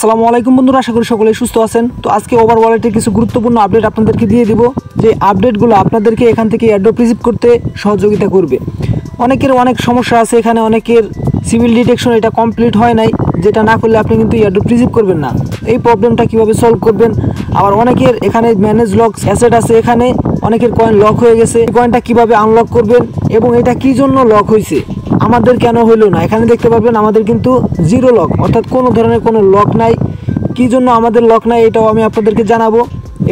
আসসালামু আলাইকুম বন্ধুরা, আশা করি সকলেই সুস্থ আছেন। তো আজকে ওভার ওয়ালেটের কিছু গুরুত্বপূর্ণ আপডেট আপনাদেরকে দিয়ে দিব, যে আপডেটগুলো আপনাদেরকে এখান থেকে এয়ারড্রপ রিসিভ করতে সহযোগিতা করবে। অনেকের অনেক সমস্যা আছে, এখানে অনেকের সিভিল ডিটেকশন এটা কমপ্লিট হয় নাই, যেটা না করলে আপনি কিন্তু এয়ারড্রপ রিসিভ করবেন না। এই প্রবলেমটা কীভাবে সলভ করবেন, আবার অনেকের এখানে ম্যানেজ লক অ্যাসেট আছে, এখানে অনেকের কয়েন লক হয়ে গেছে, এই কয়েনটা কীভাবে আনলক করবেন এবং এটা কী জন্য লক হয়েছে, আমাদের কেন হইলো না। এখানে দেখতে পাবেন আমাদের কিন্তু জিরো লক, অর্থাৎ কোনো ধরনের কোনো লক নাই। কী জন্য আমাদের লক নাই এটাও আমি আপনাদেরকে জানাবো,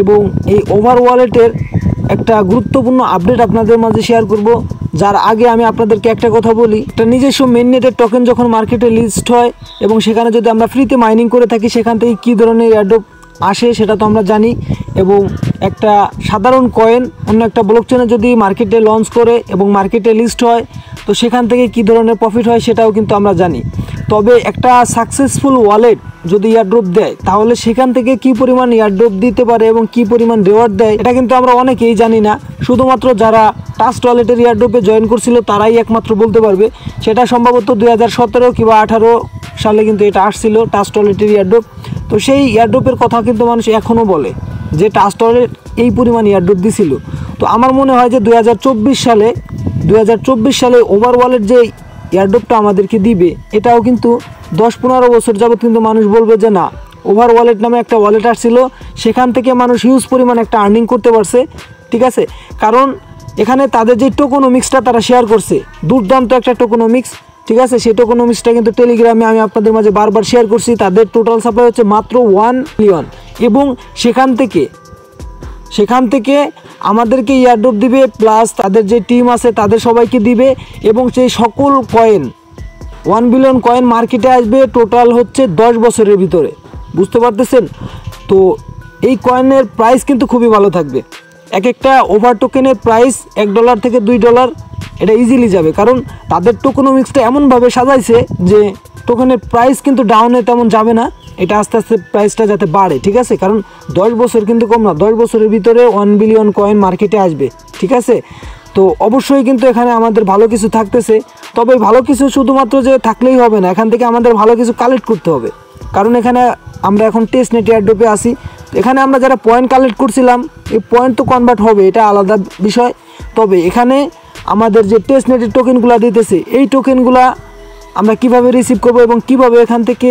এবং এই ওভার ওয়ালেটের একটা গুরুত্বপূর্ণ আপডেট আপনাদের মাঝে শেয়ার করব। যার আগে আমি আপনাদেরকে একটা কথা বলি, একটা নিজস্ব মেইননেটের টোকেন যখন মার্কেটে লিস্ট হয় এবং সেখানে যদি আমরা ফ্রিতে মাইনিং করে থাকি, সেখান থেকে কী ধরনের এয়ারড্রপ আসে সেটা তো আমরা জানি। এবং একটা সাধারণ কয়েন অন্য একটা ব্লকচেনে যদি মার্কেটে লঞ্চ করে এবং মার্কেটে লিস্ট হয়, তো সেখান থেকে কী ধরনের প্রফিট হয় সেটাও কিন্তু আমরা জানি। তবে একটা সাকসেসফুল ওয়ালেট যদি এয়ারড্রপ দেয়, তাহলে সেখান থেকে কী পরিমাণ এয়ারড্রপ দিতে পারে এবং কী পরিমাণ রিওয়ার্ড দেয়, এটা কিন্তু আমরা অনেকেই জানি না। শুধুমাত্র যারা ট্রাস্ট ওয়ালেটের এয়ারড্রপে জয়েন করছিল তারাই একমাত্র বলতে পারবে। সেটা সম্ভবত 2017 কিংবা 2018 সালে কিন্তু এটা আসছিল, ট্রাস্ট ওয়ালেটের এয়ারড্রপ। তো সেই এয়ারড্রপের কথা কিন্তু মানুষ এখনও বলে যে ট্রাস্ট ওয়ালেট এই পরিমাণ এয়ারড্রপ দিছিল। তো আমার মনে হয় যে 2024 সালে ওভার ওয়ালেট যে এয়ারড্রপটা আমাদেরকে দিবে, এটাও কিন্তু 10-15 বছর যাবত কিন্তু মানুষ বলবে যে না, ওভার ওয়ালেট নামে একটা ওয়ালেট আসছিল, সেখান থেকে মানুষ হিউজ পরিমাণ একটা আর্নিং করতে পারছে। ঠিক আছে, কারণ এখানে তাদের যে টোকোনমিক্সটা তারা শেয়ার করছে, দুর্দান্ত একটা টোকোনমিক্স। ঠিক আছে, সেই টোকোনমিক্সটা কিন্তু টেলিগ্রামে আমি আপনাদের মাঝে বারবার শেয়ার করছি। তাদের টোটাল সাপ্লাই হচ্ছে মাত্র 1 মিলিয়ন, এবং সেখান থেকে আমাদেরকে এয়ারড্রপ দিবে, প্লাস তাদের যে টিম আছে তাদের সবাইকে দিবে, এবং সেই সকল কয়েন 1 বিলিয়ন কয়েন মার্কেটে আসবে টোটাল হচ্ছে 10 বছরের ভিতরে। বুঝতে পারতেছেন? তো এই কয়েনের প্রাইস কিন্তু খুবই ভালো থাকবে। এক একটা ওভার টোকেনের প্রাইস $1 থেকে $2 এটা ইজিলি যাবে, কারণ তাদের টোকোনমিক্সটা এমনভাবে সাজাইছে যে টোকেনের প্রাইস কিন্তু ডাউনে তেমন যাবে না, এটা আস্তে আস্তে প্রাইসটা যাতে বাড়ে। ঠিক আছে, কারণ 10 বছর কিন্তু কম না, 10 বছরের ভিতরে 1 বিলিয়ন কয়েন মার্কেটে আসবে। ঠিক আছে, তো অবশ্যই কিন্তু এখানে আমাদের ভালো কিছু থাকতেছে। তবে ভালো কিছু শুধুমাত্র যে থাকলেই হবে না, এখান থেকে আমাদের ভালো কিছু কালেক্ট করতে হবে, কারণ এখানে আমরা এখন টেস্ট নেট এয়ারড্রপে আসি। এখানে আমরা যারা পয়েন্ট কালেক্ট করছিলাম, এই পয়েন্ট তো কনভার্ট হবে, এটা আলাদা বিষয়। তবে এখানে আমাদের যে টেস্ট নেটের টোকেনগুলো দিতেছে, এই টোকেনগুলো আমরা কিভাবে রিসিভ করব এবং কিভাবে এখান থেকে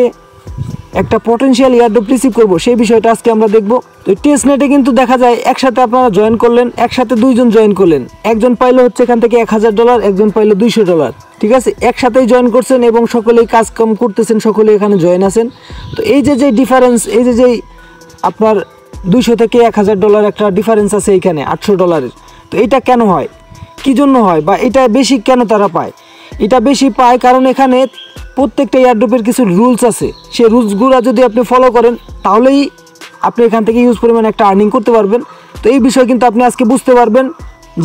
একটা পটেনশিয়াল এয়ারড্রপ রিসিভ করব, সেই বিষয়টা আজকে আমরা দেখব। তো টেস্ট নেটে কিন্তু দেখা যায় একসাথে আপনারা জয়েন করলেন, একসাথে 2 জন জয়েন করলেন, একজন পাইলো হচ্ছে এখান থেকে $1000, একজন পাইলো $200। ঠিক আছে, একসাথেই জয়েন করছেন এবং সকলেই কাজ কাম করতেছেন, সকলেই এখানে জয়েন আছেন। তো এই যে ডিফারেন্স, এই যে আপনার 200 থেকে $1000 একটা ডিফারেন্স আছে এইখানে $800। তো এটা কেন হয়, কী জন্য হয়, বা এটা বেশি কেন তারা পায়? এটা বেশি পায় কারণ এখানে প্রত্যেকটা এয়ারড্রপের কিছু রুলস আছে, সেই রুলসগুলো যদি আপনি ফলো করেন, তাহলেই আপনি এখান থেকে হিউজ পরিমাণে একটা আর্নিং করতে পারবেন। তো এই বিষয় কিন্তু আপনি আজকে বুঝতে পারবেন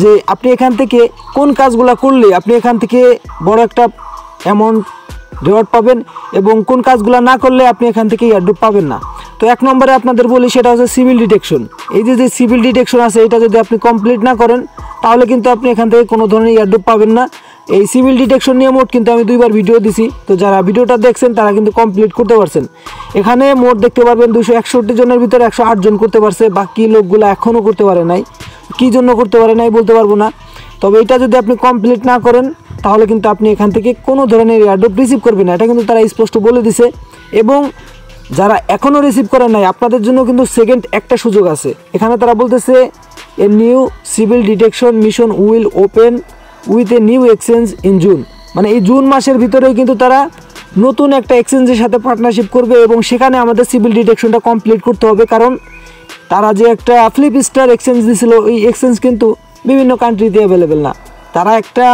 যে আপনি এখান থেকে কোন কাজগুলো করলে আপনি এখান থেকে বড় একটা অ্যামাউন্ট রিওয়ার্ড পাবেন, এবং কোন কাজগুলো না করলে আপনি এখান থেকে এয়ারড্রপ পাবেন না। তো 1 নম্বরে আপনাদের বলি, সেটা হচ্ছে সিভিল ডিটেকশন। এই যে সিভিল ডিটেকশন আছে, এটা যদি আপনি কমপ্লিট না করেন, তাহলে কিন্তু আপনি এখান থেকে কোনো ধরনের এয়ারড্রপ পাবেন না। এই সিভিল ডিটেকশন নিয়ে মোট কিন্তু আমি 2বার ভিডিও দিছি, তো যারা ভিডিওটা দেখছেন তারা কিন্তু কমপ্লিট করতে পারছেন। এখানে মোট দেখতে পারবেন 261 জনের ভিতরে 108 জন করতে পারছে, বাকি লোকগুলো এখনও করতে পারে নাই। কী জন্য করতে পারে নাই বলতে পারবো না। তবে এটা যদি আপনি কমপ্লিট না করেন, তাহলে কিন্তু আপনি এখান থেকে কোনো ধরনের এয়ারড্রপ রিসিভ করবেন না, এটা কিন্তু তারা স্পষ্ট বলে দিছে। এবং যারা এখনও রিসিভ করেন নাই, আপনাদের জন্য কিন্তু সেকেন্ড একটা সুযোগ আছে। এখানে তারা বলতেছে a new civil detection mission will open with a new exchange in June, মানে এই জুন মাসের ভিতরেই কিন্তু তারা নতুন একটা এক্সচেঞ্জের সাথে পার্টনারশিপ করবে, এবং সেখানে আমাদের সিভিল ডিটেকশনটা কমপ্লিট করতে হবে। কারণ তারা যে একটা ফ্লিপ স্টার এক্সচেঞ্জ দিয়েছিল, ওই এক্সচেঞ্জ কিন্তু বিভিন্ন কান্ট্রিতে অ্যাভেলেবেল না। তারা একটা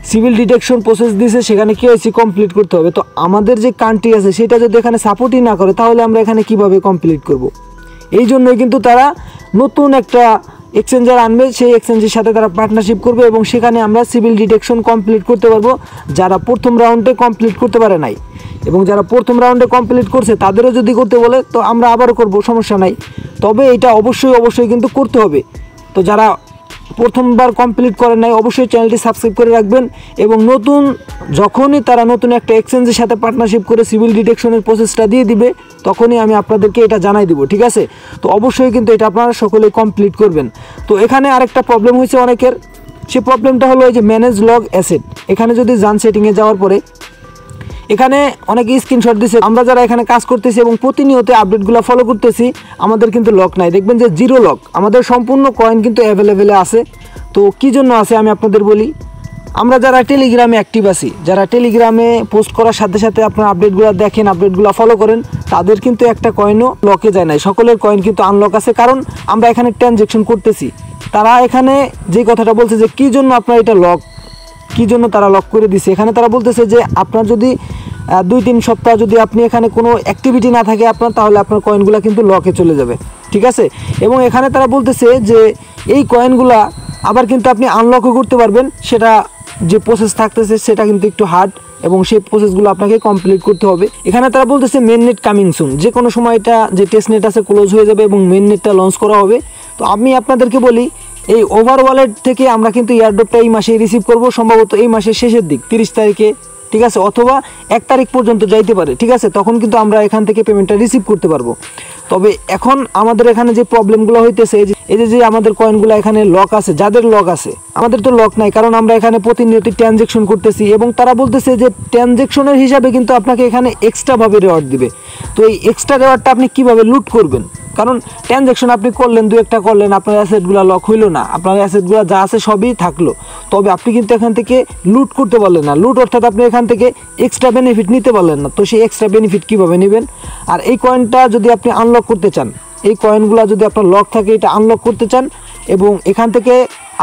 সিভিল ডিটেকশন প্রসেস দিয়েছে, সেখানে কেওয়াইসি কমপ্লিট করতে হবে। তো আমাদের যে কান্ট্রি আছে সেটা যদি এখানে সাপোর্টই না করে, তাহলে আমরা এখানে কিভাবে কমপ্লিট করব? এই জন্যই কিন্তু তারা নতুন একটা এক্সচেঞ্জার আনবে, সেই এক্সচেঞ্জের সাথে তারা পার্টনারশিপ করবে, এবং সেখানে আমরা সিভিল ডিটেকশন কমপ্লিট করতে পারবো। যারা প্রথম রাউন্ডে কমপ্লিট করতে পারে নাই, এবং যারা প্রথম রাউন্ডে কমপ্লিট করছে তাদেরও যদি করতে বলে, তো আমরা আবারও করব, সমস্যা নাই। তবে এটা অবশ্যই কিন্তু করতে হবে। তো যারা প্রথমবার কমপ্লিট করেন নাই অবশ্যই চ্যানেলটি সাবস্ক্রাইব করে রাখবেন এবং যখনই তারা নতুন একটা এক্সচেঞ্জের সাথে পার্টনারশিপ করে সিভিল ডিটেকশনের প্রসেসটা দিয়ে দিবে তখনই আমি আপনাদেরকে এটা জানাই দিব, ঠিক আছে। তো অবশ্যই কিন্তু এটা আপনারা সকলেই কমপ্লিট করবেন। তো এখানে আরেকটা প্রবলেম হয়েছে অনেকের, সে প্রবলেমটা হলো এই যে ম্যানেজ লগ অ্যাসেট। এখানে যদি যান সেটিংয়ে যাওয়ার পরে এখানে অনেকে স্ক্রিনশট দিচ্ছে, আমরা যারা এখানে কাজ করতেছি এবং প্রতিনিয়ত আপডেটগুলো ফলো করতেছি আমাদের কিন্তু লক নাই, দেখবেন যে জিরো লক। আমাদের সম্পূর্ণ কয়েন কিন্তু অ্যাভেলেবেলে আছে। তো কী জন্য আছে আমি আপনাদের বলি, আমরা যারা টেলিগ্রামে অ্যাক্টিভ আছি, যারা টেলিগ্রামে পোস্ট করার সাথে সাথে আপনার আপডেটগুলো দেখেন, আপডেটগুলো ফলো করেন, তাদের কিন্তু একটা কয়েনও লকে যায় নাই, সকলের কয়েন কিন্তু আনলক আছে, কারণ আমরা এখানে ট্রানজ্যাকশন করতেছি। তারা এখানে যে কথাটা বলছে যে কী জন্য আপনার এটা লক, কী জন্য তারা লক করে দিছে, এখানে তারা বলতেছে যে আপনার যদি 2-3 সপ্তাহ যদি আপনি এখানে কোনো অ্যাক্টিভিটি না থাকে আপনার, তাহলে আপনার কয়েনগুলো কিন্তু লকে চলে যাবে, ঠিক আছে। এবং এখানে তারা বলতেছে যে এই কয়েনগুলা আবার কিন্তু আপনি আনলকও করতে পারবেন, সেটা যে প্রসেস থাকতেছে সেটা কিন্তু একটু হার্ড এবং সেই প্রসেসগুলো আপনাকে কমপ্লিট করতে হবে। এখানে তারা বলতেছে মেন নেট কামিং সুন, যে কোনো সময় এটা যে টেস্ট নেট আছে ক্লোজ হয়ে যাবে এবং মেন নেটটা লঞ্চ করা হবে। তো আমি আপনাদেরকে বলি এই ওভার ওয়ালেট থেকে আমরা কিন্তু এয়ারড্রপটা এই মাসে রিসিভ করব, সম্ভবত এই মাসের শেষের দিক 30 তারিখে, ঠিক আছে, অথবা 1 তারিখ পর্যন্ত যাইতে পারে, ঠিক আছে। তখন কিন্তু আমরা এখান থেকে পেমেন্টটা রিসিভ করতে পারবো। তবে এখন আমাদের এখানে যে প্রবলেমগুলো হইতেছে, এই যে আমাদের কয়েনগুলো এখানে লক আছে, যাদের লক আছে, আমাদের তো লক নাই, কারণ আমরা এখানে প্রতিনিয়ত ট্রানজ্যাকশন করতেছি এবং তারা বলতেছে যে ট্রানজ্যাকশনের হিসাবে কিন্তু আপনাকে এখানে এক্সট্রাভাবে রেওয়ার্ড দিবে। তো এই এক্সট্রা রেওয়ার্ডটা আপনি কীভাবে লুট করবেন, কারণ ট্রানজ্যাকশন আপনি করলেন, 2-1টা করলেন, আপনার অ্যাসেটগুলো লক হইলো না, আপনার অ্যাসেটগুলো যা আছে সবই থাকলো, তবে আপনি কিন্তু এখান থেকে লুট করতে পারলেন না। লুট অর্থাৎ আপনি এখান থেকে এক্সট্রা বেনিফিট নিতে পারলেন না। তো সেই এক্সট্রা বেনিফিট কীভাবে নেবেন, আর এই কয়েনটা যদি আপনি আনলক করতে চান, এই কয়েনগুলো যদি আপনার লক থাকে এটা আনলক করতে চান এবং এখান থেকে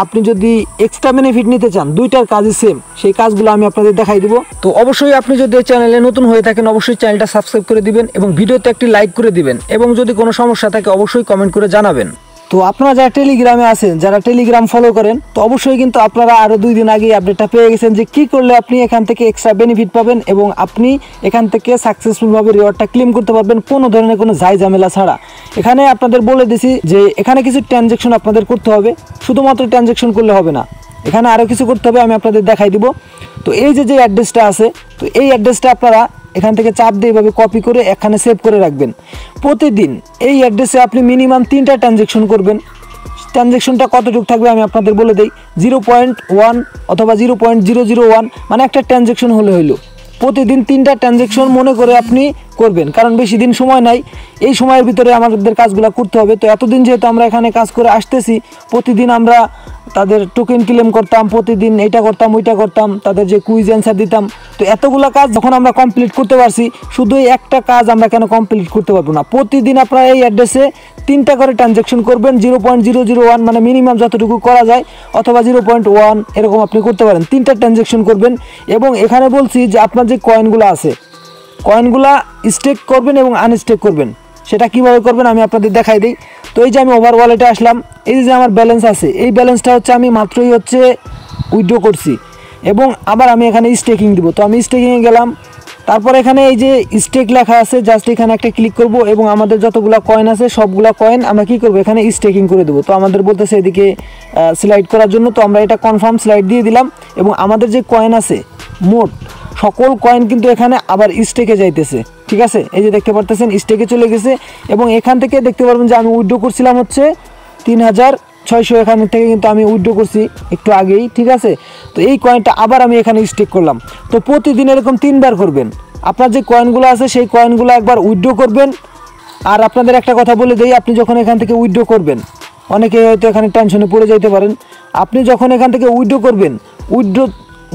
আপনি যদি এক্সট্রা বেনিফিট নিতে চান, দুইটার কাজই সেম, সেই কাজগুলো আমি আপনাদের দেখাই দিব। তো অবশ্যই আপনি যদি এই চ্যানেলে নতুন হয়ে থাকেন অবশ্যই চ্যানেলটা সাবস্ক্রাইব করে দিবেন এবং ভিডিওতে একটি লাইক করে দিবেন এবং যদি কোনো সমস্যা থাকে অবশ্যই কমেন্ট করে জানাবেন। তো আপনারা যারা টেলিগ্রামে আছেন, যারা টেলিগ্রাম ফলো করেন, তো অবশ্যই কিন্তু আপনারা আরও 2 দিন আগে আপডেটটা পেয়ে গেছেন যে কী করলে আপনি এখান থেকে এক্সট্রা বেনিফিট পাবেন এবং আপনি এখান থেকে সাকসেসফুলভাবে রিওয়ার্ডটা ক্লেম করতে পারবেন কোনো ধরনের কোনো ঝামেলা ছাড়া। এখানে আপনাদের বলে দিছি যে এখানে কিছু ট্রানজ্যাকশন আপনাদের করতে হবে, শুধুমাত্র ট্রানজ্যাকশন করলে হবে না, এখানে আরও কিছু করতে হবে, আমি আপনাদের দেখাই দিব। তো এই যে অ্যাড্রেসটা আছে, তো এই অ্যাড্রেসটা আপনারা এখান থেকে চাপ দিয়ে এভাবে কপি করে এখানে সেভ করে রাখবেন। প্রতিদিন এই অ্যাড্রেসে আপনি মিনিমাম 3টা ট্রানজ্যাকশন করবেন। ট্রানজ্যাকশনটা কতটুকু থাকবে আমি আপনাদের বলে দিই, 0.1 অথবা 0.001, মানে একটা ট্রানজ্যাকশন হইলো। প্রতিদিন 3টা ট্রানজ্যাকশন মনে করে আপনি করবেন, কারণ বেশি দিন সময় নাই, এই সময়ের ভিতরে আমাদের কাজগুলো করতে হবে। তো এতদিন যেহেতু আমরা এখানে কাজ করে আসতেছি, প্রতিদিন আমরা তাদের টোকেন ক্লেম করতাম, প্রতিদিন এটা করতাম ওইটা করতাম, তাদের যে কুইজ অ্যান্সার দিতাম। তো এতগুলো কাজ যখন আমরা কমপ্লিট করতে পারছি, শুধু এই একটা কাজ আমরা কেন কমপ্লিট করতে পারবো না? প্রতিদিন আপনারা এই অ্যাড্রেসে 3টা করে ট্রানজ্যাকশন করবেন, 0.001 মানে মিনিমাম যতটুকু করা যায়, অথবা 0.1 এরকম আপনি করতে পারেন। 3টা ট্রানজ্যাকশন করবেন এবং এখানে বলছি যে আপনার যে কয়েনগুলো আছে, কয়েনগুলা স্টেক করবেন এবং আনস্টেক করবেন। সেটা কীভাবে করবেন আমি আপনাদের দেখাই দিই। তো এই যে আমি ওভার ওয়ালেটে আসলাম, এই যে আমার ব্যালেন্স আছে, এই ব্যালেন্সটা হচ্ছে আমি মাত্রই উইথড্র করছি এবং আবার আমি এখানে স্টেকিং দিব। তো আমি স্টেকিংয়ে গেলাম, তারপর এখানে এই যে স্টেক লেখা আছে, জাস্ট এখানে একটা ক্লিক করব এবং আমাদের যতগুলো কয়েন আছে সবগুলো কয়েন আমরা কী করবো, এখানে স্টেকিং করে দেবো। তো আমাদের বলতেছে এদিকে স্লাইড করার জন্য, তো আমরা এটা কনফার্ম স্লাইড দিয়ে দিলাম এবং আমাদের যে কয়েন আছে মোট সকল কয়েন কিন্তু এখানে আবার স্টেকে যাইতেছে, ঠিক আছে। এই যে দেখতে পারতেছেন স্টেকে চলে গেছে এবং এখান থেকে দেখতে পারবেন যে আমি উইথড্র করছিলাম হচ্ছে 3600, এখান থেকে কিন্তু আমি উইথড্র করছি একটু আগেই, ঠিক আছে। তো এই কয়েনটা আবার আমি এখানে স্টেক করলাম। তো প্রতিদিন এরকম 3বার করবেন। আপনার যে কয়েনগুলো আছে সেই কয়েনগুলো একবার উইথড্র করবেন। আর আপনাদের একটা কথা বলে দিই, আপনি যখন এখান থেকে উইথড্র করবেন, অনেকে হয়তো এখানে টেনশনে পড়ে যাইতে পারেন, আপনি যখন এখান থেকে উইথড্র করবেন, উইথড্র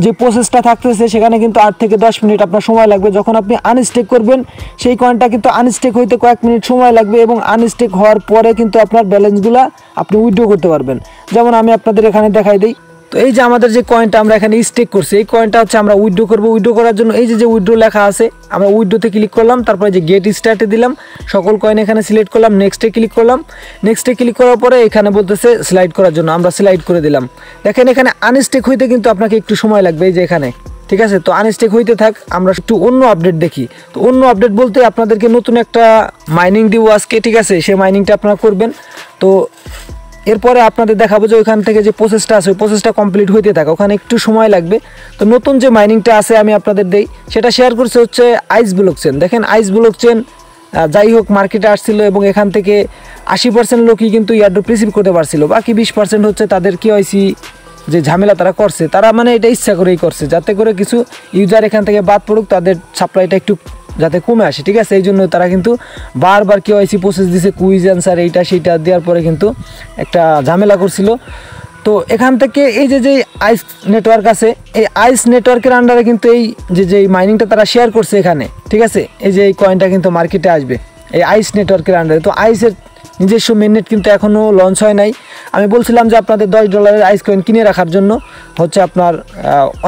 যে প্রসেসটা থাকতেছে সেখানে কিন্তু 8 থেকে 10 মিনিট আপনার সময় লাগবে। যখন আপনি আনস্টেক করবেন সেই কয়েনটা কিন্তু আনস্টেক হইতে কয়েক মিনিট সময় লাগবে এবং আনস্টেক হওয়ার পরে কিন্তু আপনার ব্যালেন্সগুলো আপনি উইথড্র করতে পারবেন। যেমন আমি আপনাদের এখানে দেখাই দিই। তো এই যে আমাদের যে কয়েনটা আমরা এখানে স্টেক করছি, এই কয়েনটা হচ্ছে আমরা উইথড্র করব। উইথড্র করার জন্য এই যে উইথড্র লেখা আছে, আমরা উইথড্রতে ক্লিক করলাম, তারপরে যে গেট স্টার্টে দিলাম, সকল কয়েন এখানে সিলেক্ট করলাম, নেক্সটে ক্লিক করলাম। নেক্সটে ক্লিক করার পরে এখানে বলতেছে স্লাইড করার জন্য, আমরা স্লাইড করে দিলাম। দেখেন এখানে আনস্টেক হইতে কিন্তু আপনাকে একটু সময় লাগবে, এই যে এখানে, ঠিক আছে। তো আনস্টেক হইতে থাক, আমরা একটু অন্য আপডেট দেখি। তো অন্য আপডেট বলতে আপনাদেরকে নতুন একটা মাইনিং দিব আজকে, ঠিক আছে। সেই মাইনিংটা আপনারা করবেন। তো এরপরে আপনাদের দেখাবো যে ওইখান থেকে যে প্রসেসটা আছে ওই প্রসেসটা কমপ্লিট হইতে থাকে, ওখানে একটু সময় লাগবে। তো নতুন যে মাইনিংটা আছে আমি আপনাদের দেই, সেটা শেয়ার করছে হচ্ছে আইস ব্লকচেন। দেখেন আইস ব্লকচেন যাই হোক মার্কেটে আসছিল এবং এখান থেকে 80% লোকই কিন্তু এয়ারড্রপ রিসিভ করতে পারছিল, বাকি 20% হচ্ছে তাদের KYC যে ঝামেলা তারা করছে, তারা মানে এটা ইচ্ছা করেই করছে যাতে করে কিছু ইউজার এখান থেকে বাদ পড়ুক, তাদের সাপ্লাইটা একটু যাতে কমে আসে, ঠিক আছে। এই জন্য তারা কিন্তু বারবার KYC প্রসেস দিছে, কুইজ অ্যান্সার এইটা সেইটা দেওয়ার পরে কিন্তু একটা ঝামেলা করছিল। তো এখান থেকে এই যে আইস নেটওয়ার্ক আছে, এই আইস নেটওয়ার্কের আন্ডারে কিন্তু এই যে মাইনিংটা তারা শেয়ার করছে এখানে, ঠিক আছে। এই যে এই কয়েনটা কিন্তু মার্কেটে আসবে এই আইস নেটওয়ার্কের আন্ডারে। তো আইসের নিজস্ব মেননেট কিন্তু এখনও লঞ্চ হয় নাই। আমি বলছিলাম যে আপনাদের $10 আইস কয়েন কিনে রাখার জন্য হচ্ছে আপনার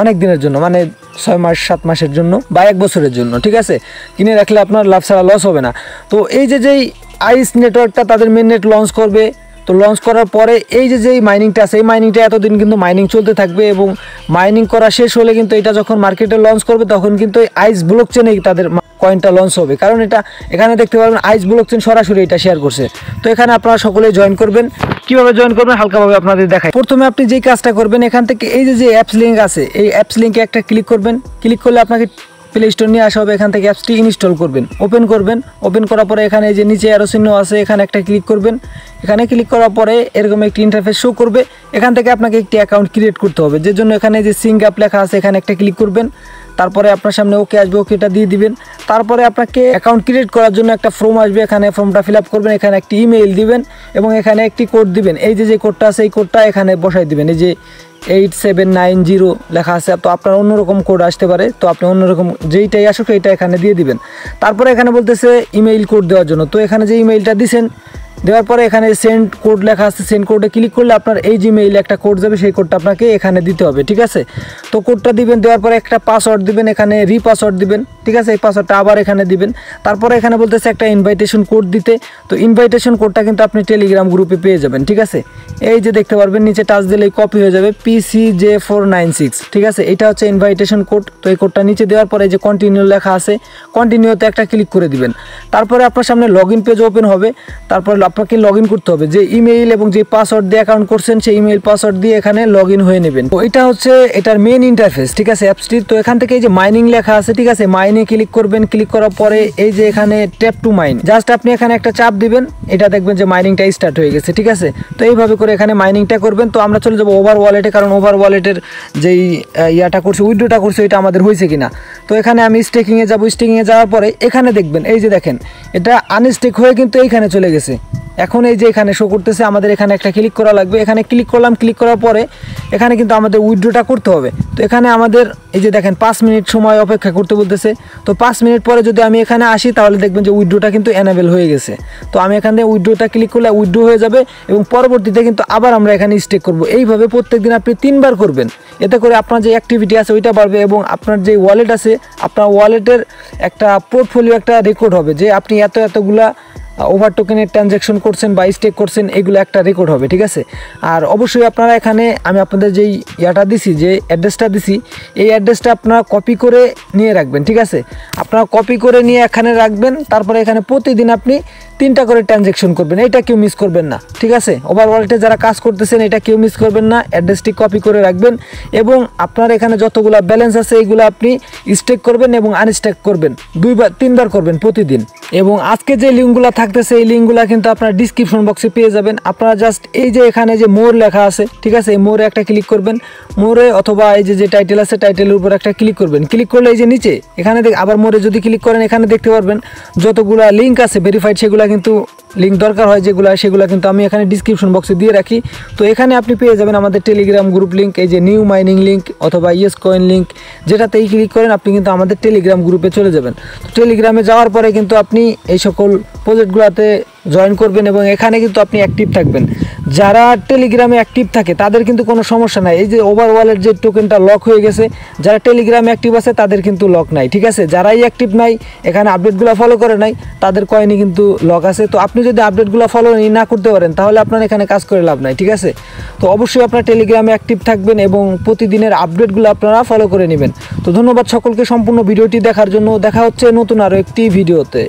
অনেক দিনের জন্য, মানে 6 মাস 7 মাসের জন্য বা 1 বছরের জন্য, ঠিক আছে। কিনে রাখলে আপনার লাভ ছাড়া লস হবে না। তো এই যেই আইস নেটওয়ার্কটা তাদের মেননেট লঞ্চ করবে, তো লঞ্চ করার পরে এই যেই মাইনিংটা আছে এই মাইনিংটা এতদিন কিন্তু মাইনিং চলতে থাকবে এবং মাইনিং করা শেষ হলে কিন্তু এটা যখন মার্কেটে লঞ্চ করবে তখন কিন্তু আইস ব্লকচেনেই তাদের কয়েনটা লঞ্চ হবে, কারণ এটা এখানে দেখতে পারবেন আইস ব্লকচেন সরাসরি এটা শেয়ার করছে। তো এখানে আপনারা সকলেই জয়েন করবেন। কীভাবে জয়েন করবেন হালকাভাবে আপনাদের দেখাই। প্রথমে আপনি যেই কাজটা করবেন, এখান থেকে এই যে অ্যাপস লিঙ্ক আছে এই অ্যাপস লিঙ্কে একটা ক্লিক করবেন। ক্লিক করলে আপনাকে প্লে স্টোর নিয়ে আসা হবে, এখান থেকে অ্যাপসটি ইনস্টল করবেন, ওপেন করবেন। ওপেন করার পরে এখানে যে নিচে অ্যারো চিহ্ন আছে এখানে একটা ক্লিক করবেন। এখানে ক্লিক করার পরে এরকম একটি ইন্টারফেস শো করবে। এখান থেকে আপনাকে একটি অ্যাকাউন্ট ক্রিয়েট করতে হবে, যে জন্য এখানে যে সিঙ্ক অ্যাপ লেখা আছে এখানে একটা ক্লিক করবেন। তারপরে আপনার সামনে ওকে আসবে, ওকেটা দিয়ে দিবেন। তারপরে আপনাকে অ্যাকাউন্ট ক্রিয়েট করার জন্য একটা ফর্ম আসবে, এখানে ফর্মটা ফিল আপ করবেন। এখানে একটি ইমেইল দিবেন এবং এখানে একটি কোড দিবেন। এই যে কোডটা আছে এই কোডটা এখানে বসাই দিবেন। এই যে 8790 লেখা আছে, তো আপনার অন্যরকম কোড আসতে পারে, তো আপনি অন্যরকম যেইটাই আসুক এইটা এখানে দিয়ে দিবেন। তারপরে এখানে বলতেছে ইমেইল কোড দেওয়ার জন্য, তো এখানে যে ইমেইলটা দিছেন দেওয়ার পরে এখানে সেন্ড কোড লেখা আছে, সেন্ড কোডে ক্লিক করলে আপনার এই জিমেইলে একটা কোড যাবে, সেই কোডটা আপনাকে এখানে দিতে হবে, ঠিক আছে। তো কোডটা দিবেন, দেওয়ার পরে একটা পাসওয়ার্ড দিবেন, এখানে রিপাসওয়ার্ড দিবেন, ঠিক আছে। এই পাসওয়ার্ডটা আবার এখানে দিবেন। তারপরে এখানে বলতেছে একটা ইনভাইটেশন কোড দিতে, তো ইনভাইটেশন কোডটা কিন্তু আপনি টেলিগ্রাম গ্রুপে পেয়ে যাবেন, ঠিক আছে। এই যে দেখতে পারবেন নিচে টাচ দিলেই কপি হয়ে যাবে PCJ496, ঠিক আছে। এটা হচ্ছে ইনভাইটেশন কোড। তো এই কোডটা নিচে দেওয়ার পরে যে কন্টিনিউ লেখা আছে কন্টিনিউতে একটা ক্লিক করে দিবেন। তারপরে আপনার সামনে লগ ইন পেজ ওপেন হবে। তারপর আপনাকে লগ ইন করতে হবে, যে ইমেইল এবং যে পাসওয়ার্ড দিয়ে অ্যাকাউন্ট করছেন সেই ইমেইল পাসওয়ার্ড দিয়ে এখানে লগ ইন হয়ে নেবেন। তো এটা হচ্ছে এটার মেন ইন্টারফেস, ঠিক আছে অ্যাপসটি। তো এখান থেকে এই যে মাইনিং লেখা আছে, ঠিক আছে, মাইনে ক্লিক করবেন। ক্লিক করার পরে এই যে এখানে ট্যাপ টু মাইন, জাস্ট আপনি এখানে একটা চাপ দিবেন, এটা দেখবেন যে মাইনিংটা স্টার্ট হয়ে গেছে, ঠিক আছে। তো এইভাবে করে এখানে মাইনিংটা করবেন। তো আমরা চলে যাবো ওভার ওয়ালেটে, কারণ ওভার ওয়ালেটের যেই ইয়াটা করছে উইথড্রটা করছে এটা আমাদের হয়েছে কিনা। তো এখানে আমি স্টেকিংয়ে যাবো। স্টেকিংয়ে যাওয়ার পরে এখানে দেখবেন এই যে দেখেন এটা আনস্টেক হয়ে কিন্তু এইখানে চলে গেছে। এখন এই যে এখানে শো করতেছে, আমাদের এখানে একটা ক্লিক করা লাগবে। এখানে ক্লিক করলাম, ক্লিক করার পরে এখানে কিন্তু আমাদের উইথড্রটা করতে হবে। তো এখানে আমাদের এই যে দেখেন 5 মিনিট সময় অপেক্ষা করতে বলতেছে। তো 5 মিনিট পরে যদি আমি এখানে আসি তাহলে দেখবেন যে উইথড্রটা কিন্তু এনাবেল হয়ে গেছে। তো আমি এখান থেকে উইথড্রটা ক্লিক করলে উইথড্র হয়ে যাবে এবং পরবর্তীতে কিন্তু আবার আমরা এখানে স্টেক করব। এইভাবে প্রত্যেকদিন আপনি 3 বার করবেন, এতে করে আপনার যে অ্যাক্টিভিটি আছে ওইটা বাড়বে এবং আপনার যে ওয়ালেট আছে আপনার ওয়ালেটের একটা পোর্টফোলিও একটা রেকর্ড হবে, যে আপনি এতগুলা ওভার টোকেনের ট্রানজ্যাকশন করছেন বা স্টেক করছেন, এগুলো একটা রেকর্ড হবে, ঠিক আছে। আর অবশ্যই আপনারা এখানে আমি আপনাদের যেই ইয়াটা দিছি, যে অ্যাড্রেসটা দিছি, এই অ্যাড্রেসটা আপনারা কপি করে নিয়ে রাখবেন, ঠিক আছে। আপনারা কপি করে নিয়ে এখানে রাখবেন। তারপরে এখানে প্রতিদিন আপনি 3টা করে ট্রানজ্যাকশন করবেন, এটা কেউ মিস করবেন না, ঠিক আছে। ওভার ওয়ালেটে যারা কাজ করতেছেন এটা কেউ মিস করবেন না, অ্যাড্রেসটি কপি করে রাখবেন এবং আপনার এখানে যতগুলো ব্যালেন্স আছে এইগুলো আপনি স্টেক করবেন এবং আনস্টেক করবেন, 2-3 বার করবেন প্রতিদিন। এবং আজকে যে লিঙ্কগুলো থাকতেছে এই লিঙ্কগুলো কিন্তু আপনার ডিসক্রিপশন বক্সে পেয়ে যাবেন। আপনারা জাস্ট এই যে এখানে যে মোর লেখা আছে, ঠিক আছে, এই মোরে একটা ক্লিক করবেন, মোরে অথবা এই যে টাইটেল আছে টাইটেলের উপর একটা ক্লিক করবেন। ক্লিক করলে এই যে নিচে এখানে আবার মোরে যদি ক্লিক করেন এখানে দেখতে পারবেন যতগুলা লিঙ্ক আছে ভেরিফাইড, সেগুলো কিন্তু লিঙ্ক দরকার হয় যেগুলো, সেগুলো কিন্তু আমি এখানে ডিসক্রিপশন বক্সে দিয়ে রাখি। তো এখানে আপনি পেয়ে যাবেন আমাদের টেলিগ্রাম গ্রুপ লিঙ্ক, এই যে নিউ মাইনিং লিঙ্ক অথবা ইয়েস কয়েন লিঙ্ক, যেটাতেই ক্লিক করেন আপনি কিন্তু আমাদের টেলিগ্রাম গ্রুপে চলে যাবেন। তো টেলিগ্রামে যাওয়ার পরে কিন্তু আপনি এই সকল প্রজেক্টগুলোতে জয়েন করবেন এবং এখানে কিন্তু আপনি অ্যাক্টিভ থাকবেন। যারা টেলিগ্রামে অ্যাক্টিভ থাকে তাদের কিন্তু কোনো সমস্যা নাই। এই যে ওভার ওয়ালেট যে টোকেনটা লক হয়ে গেছে, যারা টেলিগ্রামে অ্যাক্টিভ আছে তাদের কিন্তু লক নাই, ঠিক আছে। যারাই অ্যাক্টিভ নাই, এখানে আপডেটগুলো ফলো করে নাই, তাদের কয়েনই কিন্তু লক আছে। তো আপনি যদি আপডেটগুলো ফলো না করতে পারেন তাহলে আপনার এখানে কাজ করে লাভ নাই, ঠিক আছে। তো অবশ্যই আপনার টেলিগ্রামে অ্যাক্টিভ থাকবেন এবং প্রতিদিনের আপডেটগুলো আপনারা ফলো করে নেবেন। তো ধন্যবাদ সকলকে সম্পূর্ণ ভিডিওটি দেখার জন্য। দেখা হচ্ছে নতুন আরও একটি ভিডিওতে।